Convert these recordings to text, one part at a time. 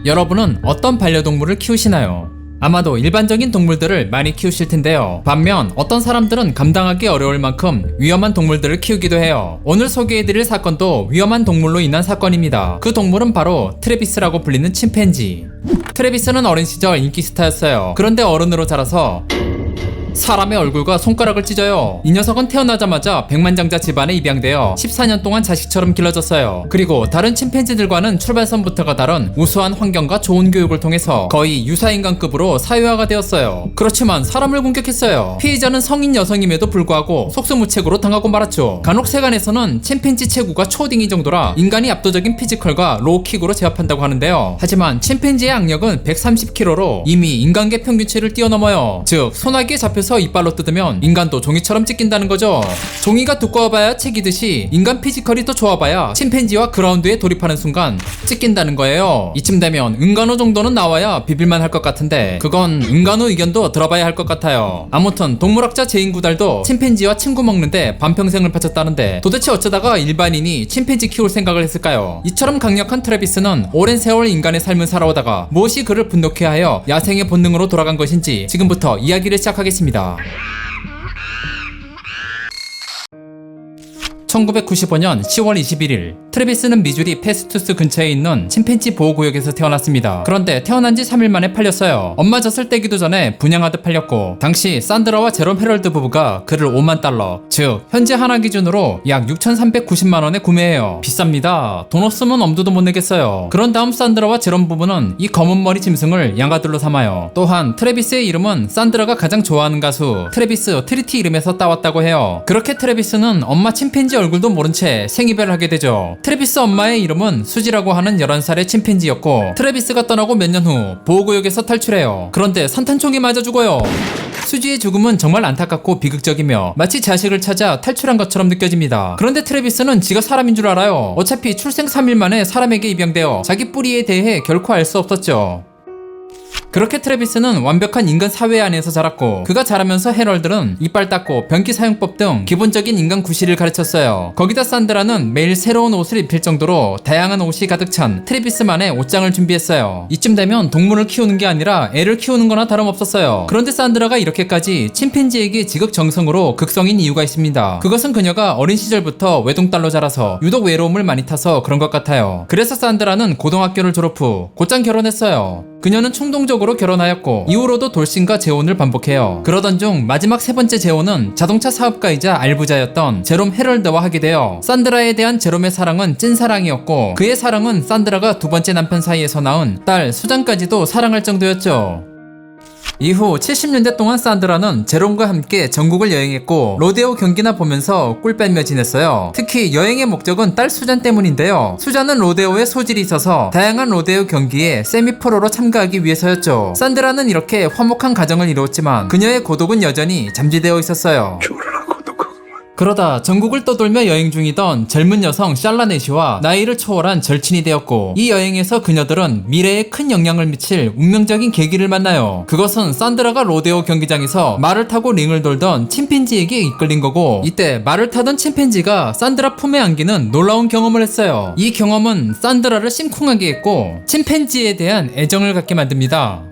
여러분은 어떤 반려동물을 키우시나요? 아마도 일반적인 동물들을 많이 키우실 텐데요. 반면 어떤 사람들은 감당하기 어려울 만큼 위험한 동물들을 키우기도 해요. 오늘 소개해드릴 사건도 위험한 동물로 인한 사건입니다. 그 동물은 바로 트래비스라고 불리는 침팬지. 트래비스는 어린 시절 인기 스타였어요. 그런데 어른으로 자라서 사람의 얼굴과 손가락을 찢어요. 이 녀석은 태어나자마자 백만장자 집안에 입양되어 14년 동안 자식처럼 길러졌어요. 그리고 다른 침팬지들과는 출발선부터가 다른 우수한 환경과 좋은 교육을 통해서 거의 유사인간급으로 사회화가 되었어요. 그렇지만 사람을 공격했어요. 피해자는 성인 여성임에도 불구하고 속수무책으로 당하고 말았죠. 간혹 세간에서는 침팬지 체구가 초딩이 정도라 인간이 압도적인 피지컬과 로우킥으로 제압한다고 하는데요. 하지만 침팬지의 악력은 130kg로 이미 인간계 평균치를 뛰어넘어요. 즉 소나기에 잡혀서 이빨로 뜯으면 인간도 종이처럼 찢긴다는 거죠. 종이가 두꺼워봐야 책이듯이 인간 피지컬이 더 좋아봐야 침팬지와 그라운드에 돌입하는 순간 찢긴다는 거예요. 이쯤 되면 은간호 정도는 나와야 비빌만 할 것 같은데 그건 은간호 의견도 들어봐야 할 것 같아요. 아무튼 동물학자 제인 구달도 침팬지와 친구 먹는데 반평생을 바쳤다는데 도대체 어쩌다가 일반인이 침팬지 키울 생각을 했을까요? 이처럼 강력한 트래비스는 오랜 세월 인간의 삶을 살아오다가 무엇이 그를 분노케 하여 야생의 본능으로 돌아간 것인지 지금부터 이야기를 시작하겠습니다. 1995년 10월 21일 트래비스는 미주리 페스투스 근처에 있는 침팬지 보호구역에서 태어났습니다. 그런데 태어난 지 3일 만에 팔렸어요. 엄마 젖을 떼기도 전에 분양하듯 팔렸고 당시 산드라와 제롬 헤럴드 부부가 그를 5만 달러, 즉 현재 하나 기준으로 약 6,390만 원에 구매해요. 비쌉니다. 돈 없으면 엄두도 못 내겠어요. 그런 다음 산드라와 제롬 부부는 이 검은 머리 짐승을 양아들로 삼아요. 또한 트래비스의 이름은 산드라가 가장 좋아하는 가수 트래비스 트리티 이름에서 따왔다고 해요. 그렇게 트래비스는 엄마 침팬지 얼굴도 모른 채 생이별을 하게 되죠. 트래비스 엄마의 이름은 수지라고 하는 11살의 침팬지였고 트래비스가 떠나고 몇 년 후 보호구역에서 탈출해요. 그런데 산탄총에 맞아 죽어요. 수지의 죽음은 정말 안타깝고 비극적이며 마치 자식을 찾아 탈출한 것처럼 느껴집니다. 그런데 트래비스는 지가 사람인 줄 알아요. 어차피 출생 3일 만에 사람에게 입양되어 자기 뿌리에 대해 결코 알 수 없었죠. 그렇게 트래비스는 완벽한 인간 사회 안에서 자랐고 그가 자라면서 헤럴드는 이빨 닦고 변기 사용법 등 기본적인 인간 구실을 가르쳤어요. 거기다 산드라는 매일 새로운 옷을 입힐 정도로 다양한 옷이 가득 찬 트래비스만의 옷장을 준비했어요. 이쯤 되면 동물을 키우는 게 아니라 애를 키우는 거나 다름없었어요. 그런데 산드라가 이렇게까지 침팬지에게 지극정성으로 극성인 이유가 있습니다. 그것은 그녀가 어린 시절부터 외동딸로 자라서 유독 외로움을 많이 타서 그런 것 같아요. 그래서 산드라는 고등학교를 졸업 후 곧장 결혼했어요. 그녀는 충동적으로 결혼하였고 이후로도 돌싱과 재혼을 반복해요. 그러던 중 마지막 세 번째 재혼은 자동차 사업가이자 알부자였던 제롬 헤럴드와 하게 되어 산드라에 대한 제롬의 사랑은 찐사랑이었고 그의 사랑은 산드라가 두 번째 남편 사이에서 낳은 딸 수잔까지도 사랑할 정도였죠. 이후 70년대 동안 산드라는 제롬과 함께 전국을 여행했고 로데오 경기나 보면서 꿀 빼며 지냈어요. 특히 여행의 목적은 딸 수잔 때문인데요. 수잔은 로데오에 소질이 있어서 다양한 로데오 경기에 세미프로로 참가하기 위해서였죠. 산드라는 이렇게 화목한 가정을 이루었지만 그녀의 고독은 여전히 잠재되어 있었어요. 그러다 전국을 떠돌며 여행 중이던 젊은 여성 샬라네시와 나이를 초월한 절친이 되었고 이 여행에서 그녀들은 미래에 큰 영향을 미칠 운명적인 계기를 만나요. 그것은 산드라가 로데오 경기장에서 말을 타고 링을 돌던 침팬지에게 이끌린 거고 이때 말을 타던 침팬지가 산드라 품에 안기는 놀라운 경험을 했어요. 이 경험은 산드라를 심쿵하게 했고 침팬지에 대한 애정을 갖게 만듭니다.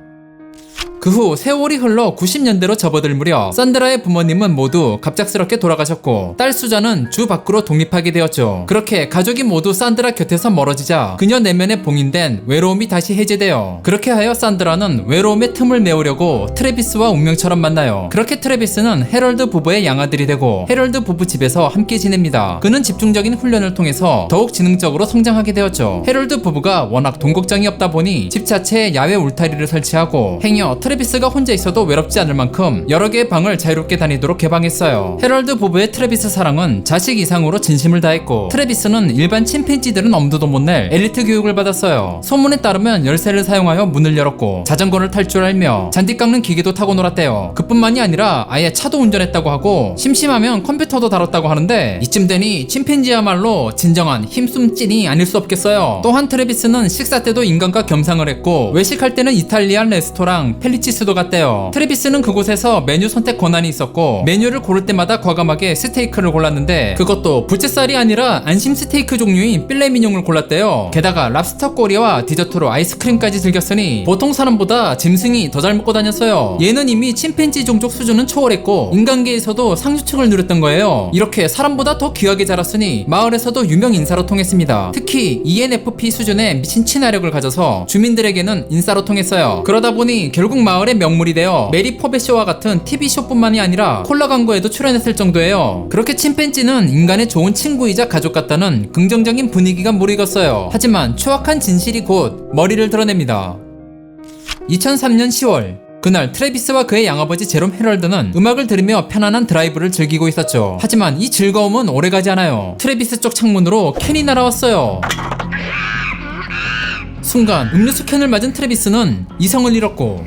그 후 세월이 흘러 90년대로 접어들 무렵 산드라의 부모님은 모두 갑작스럽게 돌아가셨고 딸 수잔은 주 밖으로 독립하게 되었죠. 그렇게 가족이 모두 산드라 곁에서 멀어지자 그녀 내면에 봉인된 외로움이 다시 해제되어 그렇게 하여 산드라는 외로움의 틈을 메우려고 트래비스와 운명처럼 만나요. 그렇게 트래비스는 헤럴드 부부의 양아들이 되고 헤럴드 부부 집에서 함께 지냅니다. 그는 집중적인 훈련을 통해서 더욱 지능적으로 성장하게 되었죠. 헤럴드 부부가 워낙 돈 걱정이 없다 보니 집 자체에 야외 울타리를 설치하고 행여 트래비스가 혼자 있어도 외롭지 않을 만큼 여러 개의 방을 자유롭게 다니도록 개방했어요. 헤럴드 부부의 트래비스 사랑은 자식 이상으로 진심을 다했고 트래비스는 일반 침팬지들은 엄두도 못 낼 엘리트 교육을 받았어요. 소문에 따르면 열쇠를 사용하여 문을 열었고 자전거를 탈 줄 알며 잔디 깎는 기계도 타고 놀았대요. 그뿐만이 아니라 아예 차도 운전했다고 하고 심심하면 컴퓨터도 다뤘다고 하는데 이쯤 되니 침팬지야말로 진정한 힘숨 찐이 아닐 수 없겠어요. 또한 트래비스는 식사 때도 인간과 겸상을 했고 외식할 때는 이탈리안 레스토랑 펠리치 스위치 수도 같대요. 트래비스는 그곳에서 메뉴 선택 권한이 있었고 메뉴를 고를 때마다 과감하게 스테이크를 골랐는데 그것도 부채살이 아니라 안심 스테이크 종류인 필레미뇽을 골랐대요. 게다가 랍스터 꼬리와 디저트로 아이스크림까지 즐겼으니 보통 사람보다 짐승이 더 잘 먹고 다녔어요. 얘는 이미 침팬지 종족 수준은 초월했고 인간계에서도 상류층을 누렸던 거예요. 이렇게 사람보다 더 귀하게 자랐으니 마을에서도 유명 인사로 통했습니다. 특히 ENFP 수준의 미친 친화력을 가져서 주민들에게는 인싸로 통했어요. 그러다 보니 결국 마을의 명물이 되어 메리 포베쇼와 같은 TV쇼뿐만이 아니라 콜라 광고에도 출연했을 정도예요. 그렇게 침팬지는 인간의 좋은 친구이자 가족 같다는 긍정적인 분위기가 무르익었어요. 하지만 추악한 진실이 곧 머리를 드러냅니다. 2003년 10월 그날 트래비스와 그의 양아버지 제롬 헤럴드는 음악을 들으며 편안한 드라이브를 즐기고 있었죠. 하지만 이 즐거움은 오래가지 않아요. 트래비스 쪽 창문으로 캔이 날아왔어요. 순간 음료수 캔을 맞은 트래비스는 이성을 잃었고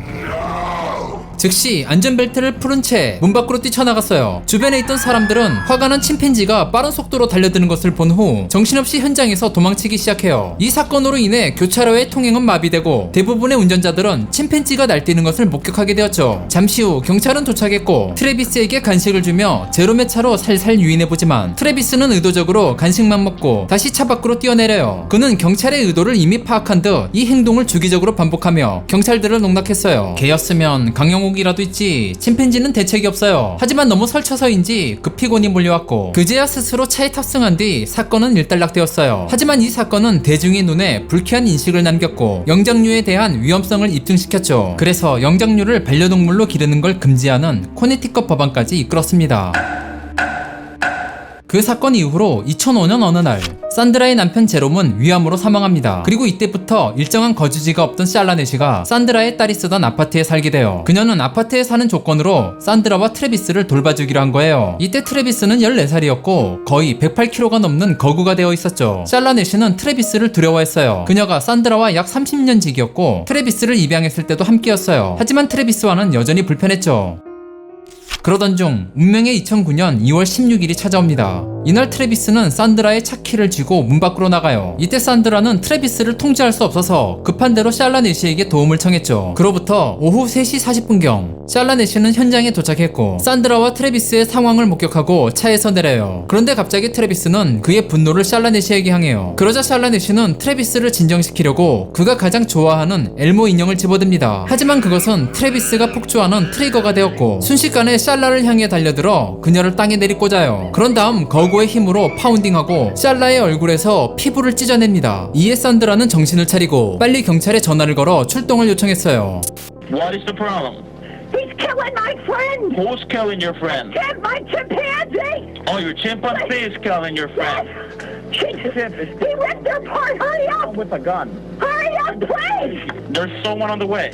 즉시 안전벨트를 풀은 채 문 밖으로 뛰쳐나갔어요. 주변에 있던 사람들은 화가 난 침팬지가 빠른 속도로 달려드는 것을 본 후 정신없이 현장에서 도망치기 시작해요. 이 사건으로 인해 교차로의 통행은 마비되고 대부분의 운전자들은 침팬지가 날뛰는 것을 목격하게 되었죠. 잠시 후 경찰은 도착했고 트래비스에게 간식을 주며 제롬의 차로 살살 유인해보지만 트래비스는 의도적으로 간식만 먹고 다시 차 밖으로 뛰어내려요. 그는 경찰의 의도를 이미 파악한 듯 이 행동을 주기적으로 반복하며 경찰들을 농락했어요. 개였으면 강영욱이라도 있지 침팬지는 대책이 없어요. 하지만 너무 설쳐서인지 급피곤이 몰려왔고 그제야 스스로 차에 탑승한 뒤 사건은 일단락되었어요. 하지만 이 사건은 대중의 눈에 불쾌한 인식을 남겼고 영장류에 대한 위험성을 입증시켰죠. 그래서 영장류를 반려동물로 기르는 걸 금지하는 코네티컷 법안까지 이끌었습니다. 그 사건 이후로 2005년 어느 날 산드라의 남편 제롬은 위암으로 사망합니다. 그리고 이때부터 일정한 거주지가 없던 샬라넷이가 산드라의 딸이 쓰던 아파트에 살게 돼요. 그녀는 아파트에 사는 조건으로 산드라와 트래비스를 돌봐주기로 한 거예요. 이때 트래비스는 14살이었고 거의 108kg가 넘는 거구가 되어 있었죠. 샬라넷이는 트래비스를 두려워했어요. 그녀가 산드라와 약 30년 지기였고 트래비스를 입양했을 때도 함께였어요. 하지만 트래비스와는 여전히 불편했죠. 그러던 중 운명의 2009년 2월 16일이 찾아옵니다. 이날 트래비스는 산드라의 차키를 쥐고 문 밖으로 나가요. 이때 산드라는 트래비스를 통제할 수 없어서 급한 대로 샬라넷시에게 도움을 청했죠. 그로부터 오후 3시 40분경 샬라넷시는 현장에 도착했고 산드라와 트래비스의 상황을 목격하고 차에서 내려요. 그런데 갑자기 트래비스는 그의 분노를 샬라넷시에게 향해요. 그러자 샬라넷시는 트래비스를 진정시키려고 그가 가장 좋아하는 엘모 인형을 집어듭니다. 하지만 그것은 트래비스가 폭주하는 트리거가 되었고 순식간에 샬라를 향해 달려들어 그녀를 땅에 내리꽂아요. 그런 다음 거구의 힘으로 파운딩하고 샬라의 얼굴에서 피부를 찢어냅니다. 이에 산드라는 정신을 차리고 빨리 경찰에 전화를 걸어 출동을 요청했어요. What is the problem? He's killing my friend! Who's killing your friend? My chimpanzee! Oh, your chimpanzee is killing your friend. He ripped her apart! Hurry up! With a gun. Hurry up, please! There's someone on the way.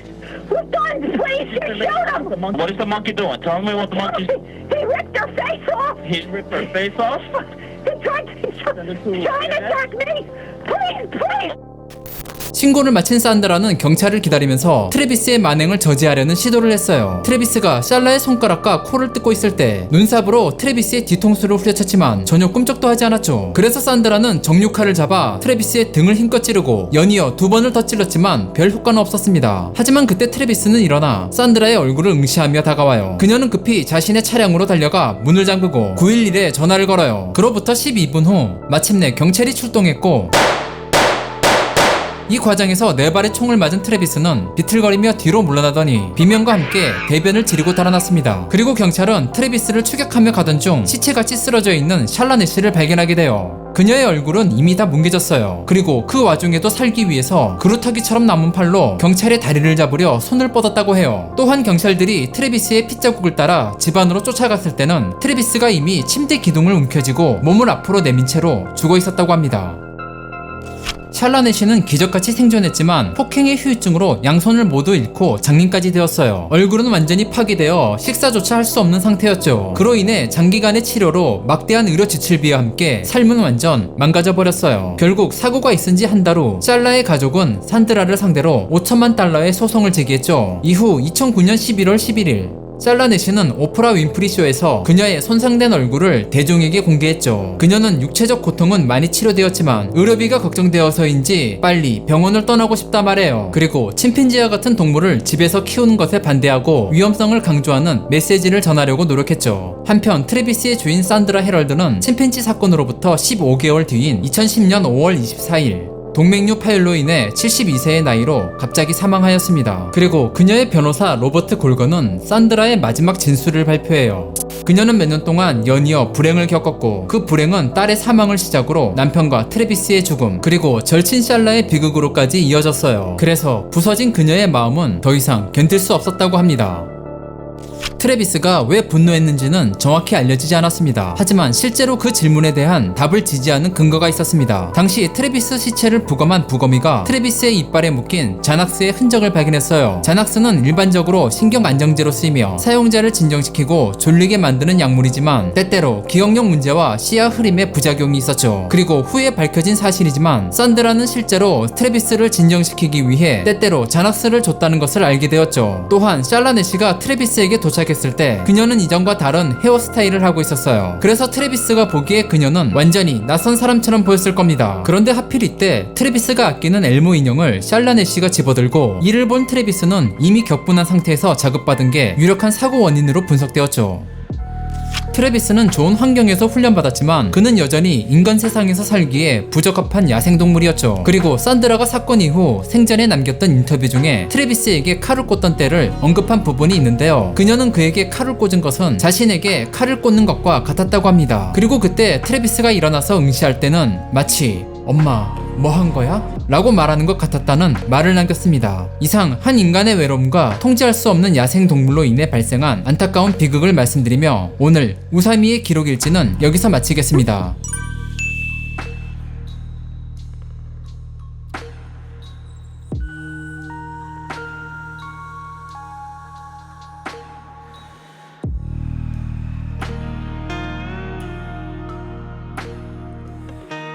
With guns, please! Shoot him! What is the monkey doing? Tell me what the monkey's... He ripped her face off! He ripped her face off? He's trying to attack me! Please, please! 신고를 마친 산드라는 경찰을 기다리면서 트래비스의 만행을 저지하려는 시도를 했어요. 트래비스가 샬라의 손가락과 코를 뜯고 있을 때 눈삽으로 트래비스의 뒤통수를 후려쳤지만 전혀 꿈쩍도 하지 않았죠. 그래서 산드라는 정육칼을 잡아 트래비스의 등을 힘껏 찌르고 연이어 2번을 더 찔렀지만 별 효과는 없었습니다. 하지만 그때 트래비스는 일어나 산드라의 얼굴을 응시하며 다가와요. 그녀는 급히 자신의 차량으로 달려가 문을 잠그고 911에 전화를 걸어요. 그로부터 12분 후 마침내 경찰이 출동했고 이 과정에서 4발의 총을 맞은 트래비스는 비틀거리며 뒤로 물러나더니 비명과 함께 대변을 지르고 달아났습니다. 그리고 경찰은 트래비스를 추격하며 가던 중 시체같이 쓰러져 있는 샬라넷시를 발견하게 돼요. 그녀의 얼굴은 이미 다 뭉개졌어요. 그리고 그 와중에도 살기 위해서 그루터기처럼 남은 팔로 경찰의 다리를 잡으려 손을 뻗었다고 해요. 또한 경찰들이 트래비스의 핏자국을 따라 집 안으로 쫓아갔을 때는 트래비스가 이미 침대 기둥을 움켜쥐고 몸을 앞으로 내민 채로 죽어 있었다고 합니다. 샬라넷시는 기적같이 생존했지만 폭행의 후유증으로 양손을 모두 잃고 장님까지 되었어요. 얼굴은 완전히 파괴되어 식사조차 할 수 없는 상태였죠. 그로 인해 장기간의 치료로 막대한 의료 지출비와 함께 삶은 완전 망가져버렸어요. 결국 사고가 있은 지 한 달 후 샬라의 가족은 산드라를 상대로 $5천만 달러의 소송을 제기했죠. 이후 2009년 11월 11일 샬라넷시는 오프라 윈프리 쇼에서 그녀의 손상된 얼굴을 대중에게 공개했죠. 그녀는 육체적 고통은 많이 치료되었지만 의료비가 걱정되어서인지 빨리 병원을 떠나고 싶다 말해요. 그리고 침팬지와 같은 동물을 집에서 키우는 것에 반대하고 위험성을 강조하는 메시지를 전하려고 노력했죠. 한편 트래비스의 주인 산드라 헤럴드는 침팬지 사건으로부터 15개월 뒤인 2010년 5월 24일 동맥류 파열로 인해 72세의 나이로 갑자기 사망하였습니다. 그리고 그녀의 변호사 로버트 골건은 산드라의 마지막 진술을 발표해요. 그녀는 몇 년 동안 연이어 불행을 겪었고 그 불행은 딸의 사망을 시작으로 남편과 트래비스의 죽음 그리고 절친 샬라의 비극으로까지 이어졌어요. 그래서 부서진 그녀의 마음은 더 이상 견딜 수 없었다고 합니다. 트래비스가 왜 분노했는지는 정확히 알려지지 않았습니다. 하지만 실제로 그 질문에 대한 답을 지지하는 근거가 있었습니다. 당시 트래비스 시체를 부검한 부검이가 트래비스의 이빨에 묶인 자낙스의 흔적을 발견했어요. 자낙스는 일반적으로 신경 안정제로 쓰이며 사용자를 진정시키고 졸리게 만드는 약물이지만 때때로 기억력 문제와 시야 흐림에 부작용이 있었죠. 그리고 후에 밝혀진 사실이지만 산드라는 실제로 트래비스를 진정시키기 위해 때때로 자낙스를 줬다는 것을 알게 되었죠. 또한 샬라넷시가 트래비스에게 도착했을 때 그녀는 이전과 다른 헤어스타일을 하고 있었어요. 그래서 트래비스가 보기에 그녀는 완전히 낯선 사람처럼 보였을 겁니다. 그런데 하필 이때 트래비스가 아끼는 엘모 인형을 샬라넷시가 집어들고 이를 본 트래비스는 이미 격분한 상태에서 자극받은 게 유력한 사고 원인으로 분석되었죠. 트래비스는 좋은 환경에서 훈련받았지만 그는 여전히 인간 세상에서 살기에 부적합한 야생동물이었죠. 그리고 산드라가 사건 이후 생전에 남겼던 인터뷰 중에 트래비스에게 칼을 꽂던 때를 언급한 부분이 있는데요. 그녀는 그에게 칼을 꽂은 것은 자신에게 칼을 꽂는 것과 같았다고 합니다. 그리고 그때 트래비스가 일어나서 응시할 때는 마치 엄마 뭐 한 거야? 라고 말하는 것 같았다는 말을 남겼습니다. 이상 한 인간의 외로움과 통제할 수 없는 야생동물로 인해 발생한 안타까운 비극을 말씀드리며 오늘 우사미의 기록일지는 여기서 마치겠습니다.